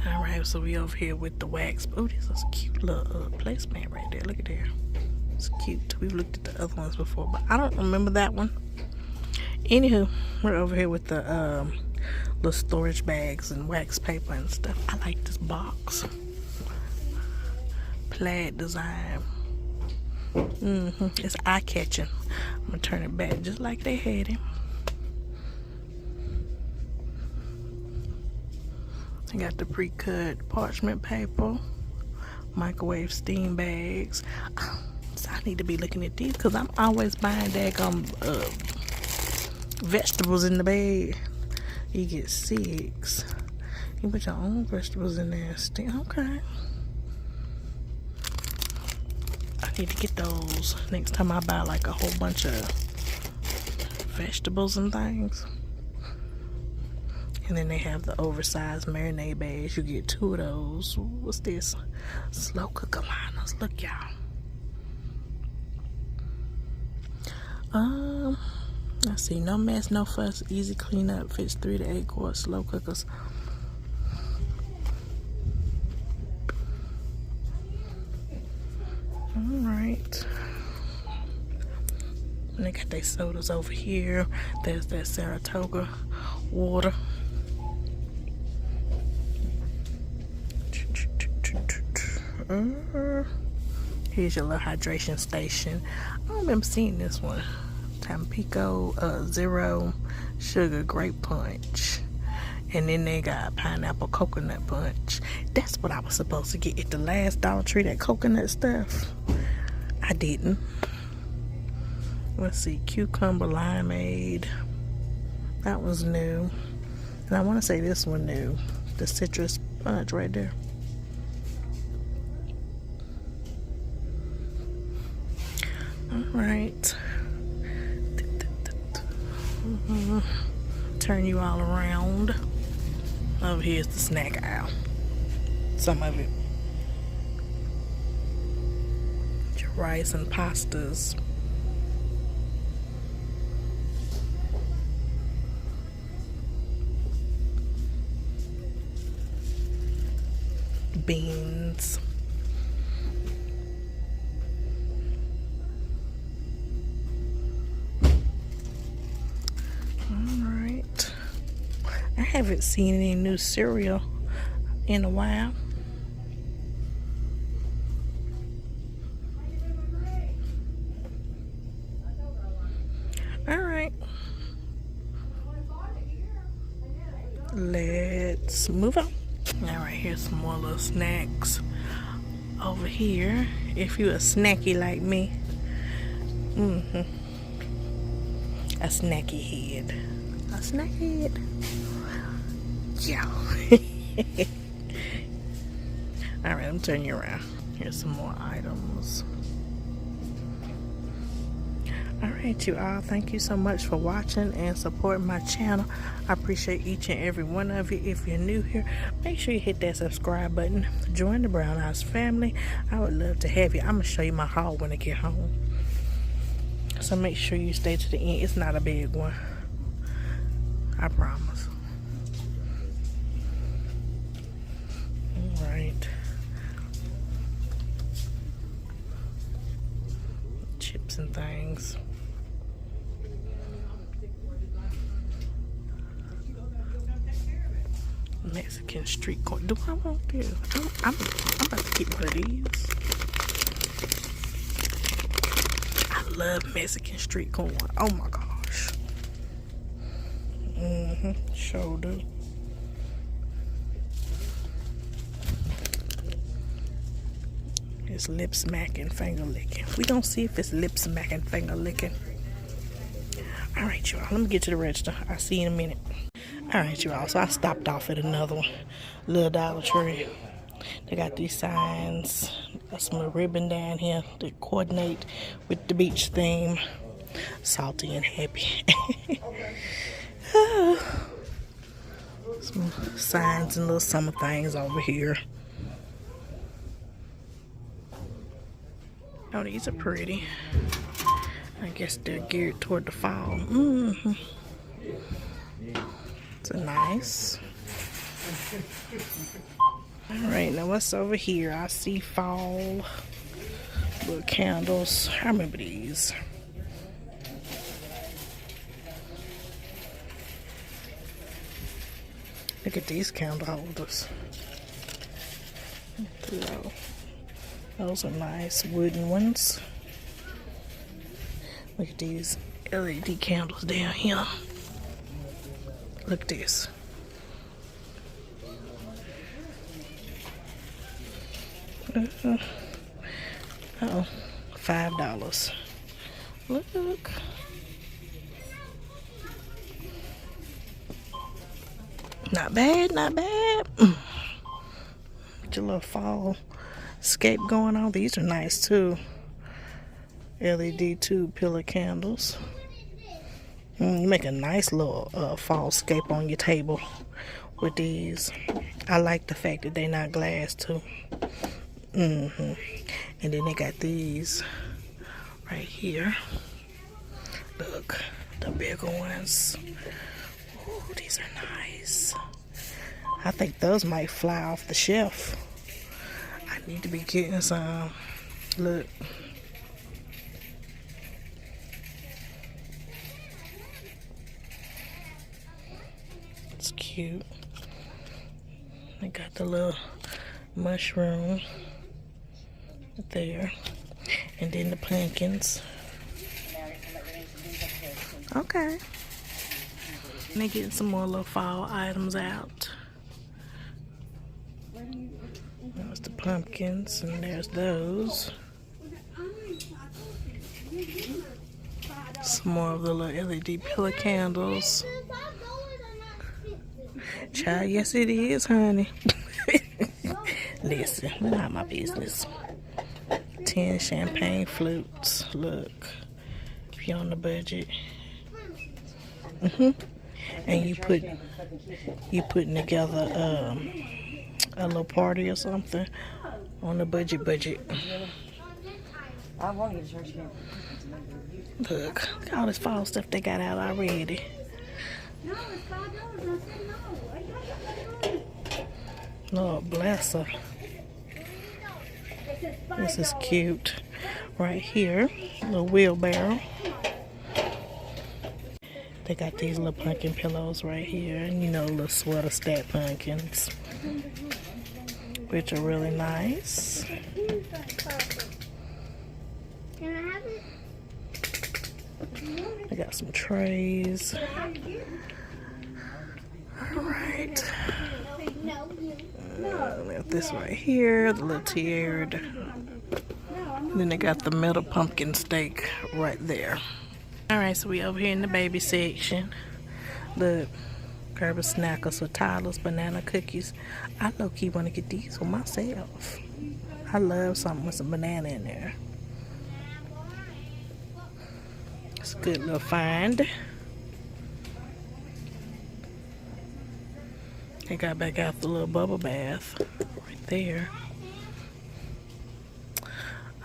Alright, so we over here with the wax. Oh, this is a cute little placemat right there. Look at there. It's cute. We've looked at the other ones before, but I don't remember that one. Anywho, we're over here with the little storage bags and wax paper and stuff. I like this box. Plaid design. It's eye-catching. I'm gonna turn it back just like they had it. I got the pre-cut parchment paper, microwave steam bags. So I need to be looking at these because I'm always buying daggum vegetables in the bag. You get 6. You put your own vegetables in there. Okay. I need to get those next time I buy like a whole bunch of vegetables and things. And then they have the oversized marinade bags. You get 2 of those. What's this? Slow cooker liners. Look, y'all. Let's see. No mess, no fuss. Easy cleanup. Fits 3 to 8 quart slow cookers. Alright. And they got their sodas over here. There's that Saratoga water. Here's your little hydration station. I don't remember seeing this one. Tampico Zero Sugar Grape Punch. And then they got pineapple coconut punch. That's what I was supposed to get at the last Dollar Tree, that coconut stuff. I didn't. Let's see, cucumber limeade. That was new. And I want to say this one new. The citrus punch right there. Alright. Turn you all around. Over here's the snack aisle. Some of it. Your rice and pastas. Beans. Alright. I haven't seen any new cereal in a while. Alright. Let's move on. Alright, here's some more little snacks. Over here, if you're a snacky like me. A snacky head. A snacky head. Yeah. Alright, I'm turning you around. Here's some more items. Alright, you all, thank you so much for watching and supporting my channel. I appreciate each and every one of you. If you're new here, make sure you hit that subscribe button. Join the Brown House family. I would love to have you. I'm going to show you my haul when I get home. So make sure you stay to the end. It's not a big one. I promise. Alright. Chips and things. Mexican street corn. Do I want this? I'm about to get one of these. I love Mexican street corn. Oh my gosh. Shoulder. It's lip smacking, finger licking. We gonna see if it's lip smacking, finger licking. Alright, y'all. Let me get to the register. I'll see you in a minute. Alright, y'all. So I stopped off at another one. Little Dollar Tree. They got these signs. Got some ribbon down here to coordinate with the beach theme. Salty and happy. Some signs and little summer things over here. Oh, these are pretty. I guess they're geared toward the fall. It's a nice. Alright, now what's over here? I see fall. Little candles. I remember these. Look at these candle holders. Those are nice wooden ones. Look at these LED candles down here. Look at this. Oh, $5. Look. Not bad, not bad. Get your little fall scape going on. These are nice too. LED tube pillar candles. You make a nice little fall scape on your table with these. I like the fact that they're not glass too. And then they got these right here. Look, the bigger ones. Ooh, these are nice. I think those might fly off the shelf. I need to be getting some. Look. It's cute. They got the little mushroom there. And then the pumpkins. Okay. And they getting some more little fall items out. There's the pumpkins, and there's those. Some more of the little LED pillar candles. Child, yes it is, honey. Listen, not my business. 10 champagne flutes. Look, if you're on the budget. And you putting together a little party or something on the budget. I want to get a church camp. Look at all this fall stuff they got out already. No, it's $5. I said no. Lord bless her. This is cute. Right here, little wheelbarrow. They got these little pumpkin pillows right here, and you know, little sweater stack pumpkins, which are really nice. Can I have it? I got some trays. Alright. Got this right here, the little tiered. And then they got the metal pumpkin steak right there. Alright, so we over here in the baby section. Look, Gerber Snackers with Tyler's banana cookies. I low-key want to get these for myself. I love something with some banana in there. It's a good little find. They got back out the little bubble bath right there.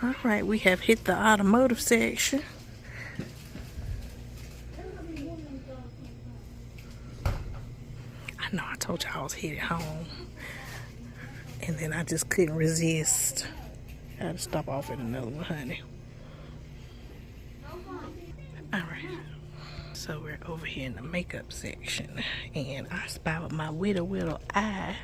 Alright, we have hit the automotive section. I know I told you I was headed home. And then I just couldn't resist. I had to stop off at another one, honey. Alright. So we're over here in the makeup section. And I spotted my whittle eye.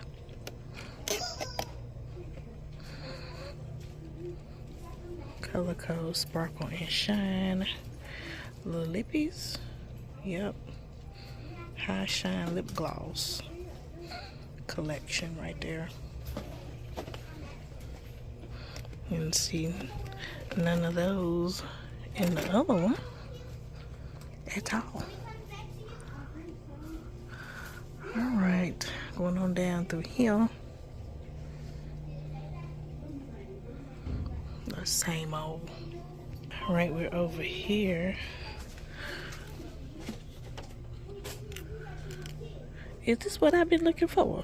Color Code Sparkle and Shine. Little lippies. Yep. High Shine Lip Gloss collection right there. You can see none of those in the other one at all. Alright, going on down through here. The same old. Alright, we're over here. Is this what I've been looking for?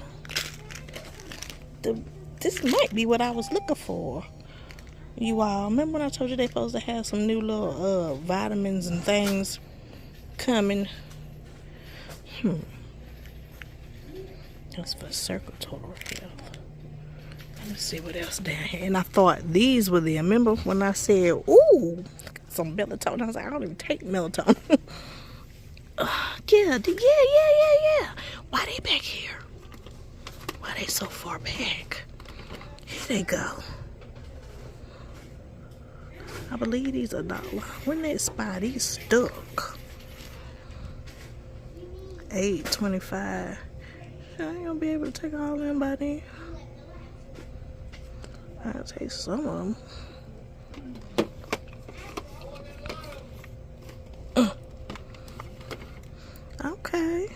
This might be what I was looking for. You all remember when I told you they supposed to have some new little vitamins and things coming? That's for circulatory health. Let's see what else down here. And I thought these were them. Remember when I said, ooh, some melatonin? I was like, I don't even take melatonin. Yeah. Why they back here? Why they so far back? Here they go. I believe these are $1. When that spot, he's stuck. $8.25. I ain't gonna be able to take all of them by then. I'll take some of them. Okay.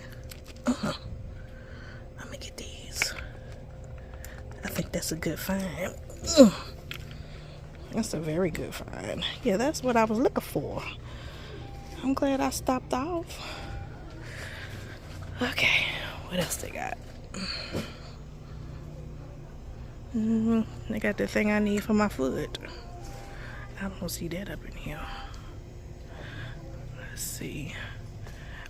Let me get these. I think that's a good find. That's a very good find. Yeah, that's what I was looking for. I'm glad I stopped off. Okay, what else they got? They got the thing I need for my foot. I don't see that up in here. Let's see.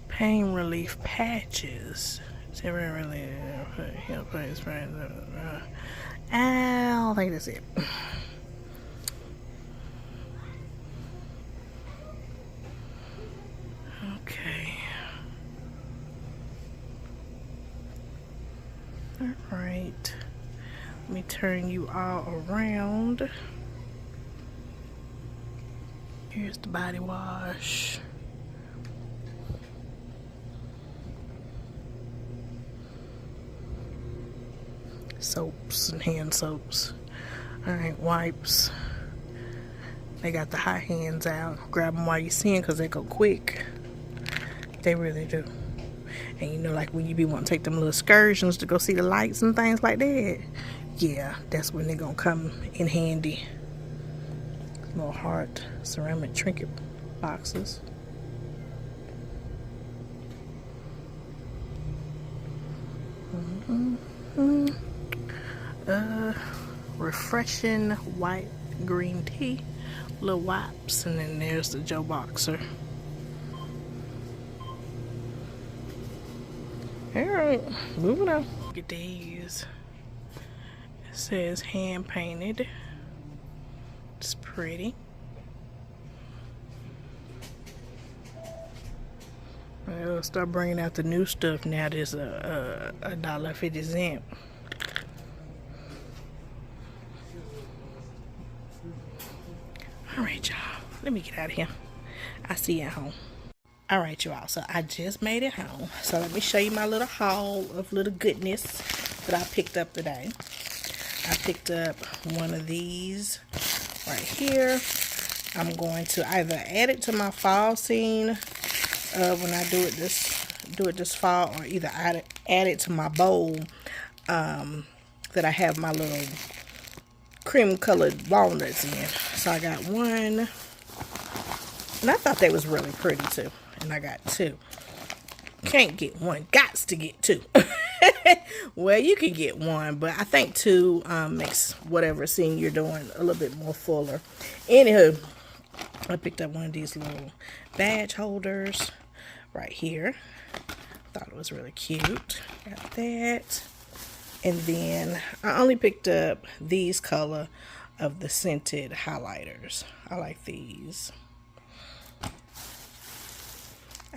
Pain relief patches. Temporarily. I don't think that's it. Okay. Alright. Let me turn you all around. Here's the body wash. Soaps and hand soaps. Alright, wipes. They got the hot hands out. Grab them while you see them because they go quick. They really do. And you know, like when you be wanting to take them little excursions to go see the lights and things like that, yeah, that's when they're gonna come in handy. Little heart ceramic trinket boxes. Refreshing white green tea, little wipes, and then there's the Joe Boxer. Alright, moving on. Look at these. It says hand painted. It's pretty. I'll start bringing out the new stuff now. There's a $1.50. Alright, y'all. Let me get out of here. I'll see you at home. Alright, y'all. So I just made it home. So let me show you my little haul of little goodness that I picked up today. I picked up one of these right here. I'm going to either add it to my fall scene when I do it this fall, or either add it to my bowl that I have my little cream colored walnuts in. So I got one, and I thought they was really pretty too, and I got two. Can't get one, gots to get two. Well, you can get one, but I think two makes whatever scene you're doing a little bit more fuller. Anywho, I picked up one of these little badge holders right here. Thought it was really cute. Got that. And then I only picked up these color of the scented highlighters. I like these. I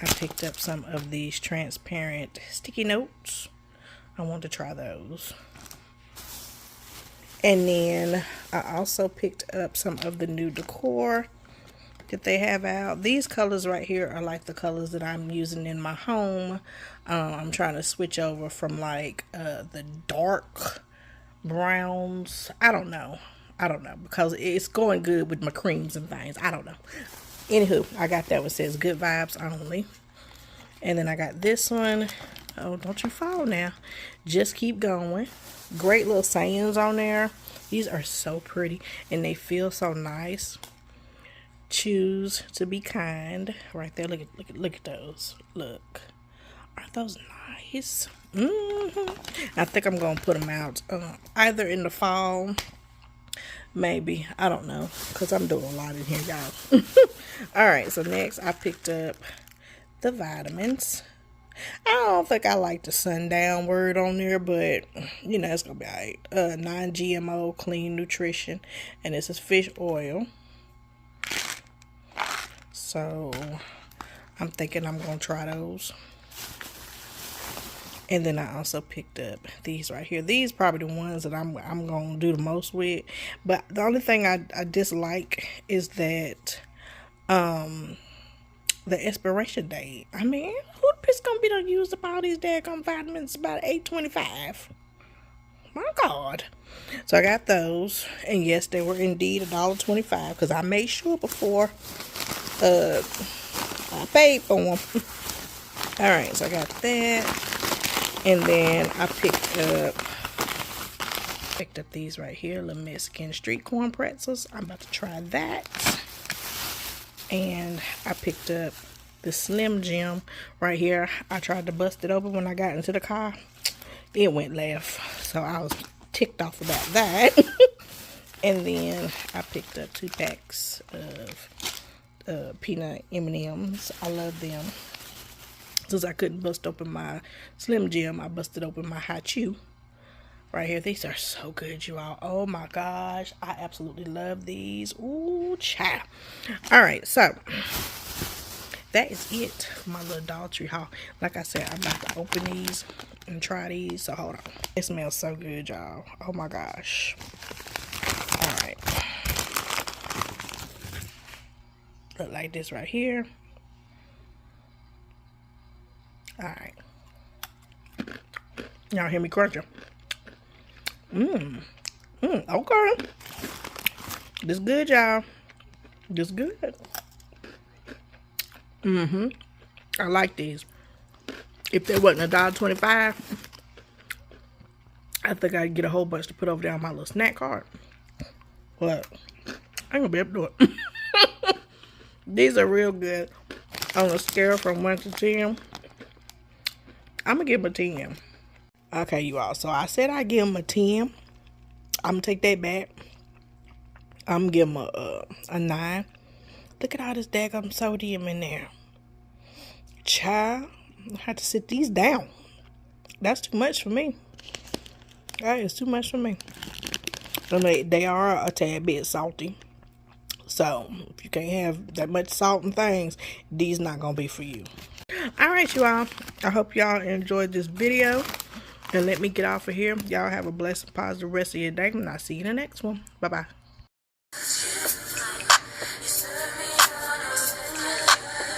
picked up some of these transparent sticky notes. I want to try those. And then I also picked up some of the new decor that they have out. These colors right here are like the colors that I'm using in my home. I'm trying to switch over from like the dark browns. I don't know because it's going good with my creams and things. I don't know. Anywho, I got that one, says good vibes only. And then I got this one. Oh, don't you fall now. Just keep going. Great little sayings on there. These are so pretty and they feel so nice. Choose to be kind. Right there. Look at those. Look. Aren't those nice? I think I'm going to put them out either in the fall. Maybe. I don't know. Because I'm doing a lot in here, y'all. Alright, so next I picked up the vitamins. I don't think I like the sundown word on there, but you know, it's going to be alright. Non-GMO, clean nutrition. And this is fish oil. So I'm thinking I'm going to try those. And then I also picked up these right here. These probably the ones that I'm gonna do the most with. But the only thing I dislike is that the expiration date. I mean, who the piss gonna be done use up all these daggone vitamins about 8.25? My God. So I got those, and yes, they were indeed $1.25 because I made sure before I paid for them. All right, so I got that, and then I picked up these right here, little Mexican street corn pretzels. I'm about to try that. And I picked up the Slim Jim right here. I tried to bust it open when I got into the car. It went left, so I was ticked off about that. And then I picked up 2 packs of peanut M&Ms. I love them. Since I couldn't bust open my Slim Jim, I busted open my Hot Chew right here. These are so good, you all. Oh my gosh, I absolutely love these. Ooh, child. All right, so that is it for my little Dollar Tree haul. Like I said, I'm about to open these and try these. So hold on. It smells so good, y'all. Oh my gosh. All right. Look like this right here. All right. Y'all hear me crunching? Okay. This good, y'all. This good. I like these. If they wasn't $1.25, I think I'd get a whole bunch to put over there on my little snack cart. But I ain't gonna be able to do it. These are real good. On a scale from 1 to 10, I'm gonna give them a 10. Okay, you all. So I said I'd give them a 10. I'm gonna take that back. I'm gonna give them a 9. Look at all this daggum sodium in there. Child, I have to sit these down. That's too much for me. That is too much for me. They are a tad bit salty. So, if you can't have that much salt and things, these not going to be for you. Alright, you all. I hope y'all enjoyed this video. And let me get off of here. Y'all have a blessed, positive rest of your day. And I'll see you in the next one. Bye-bye.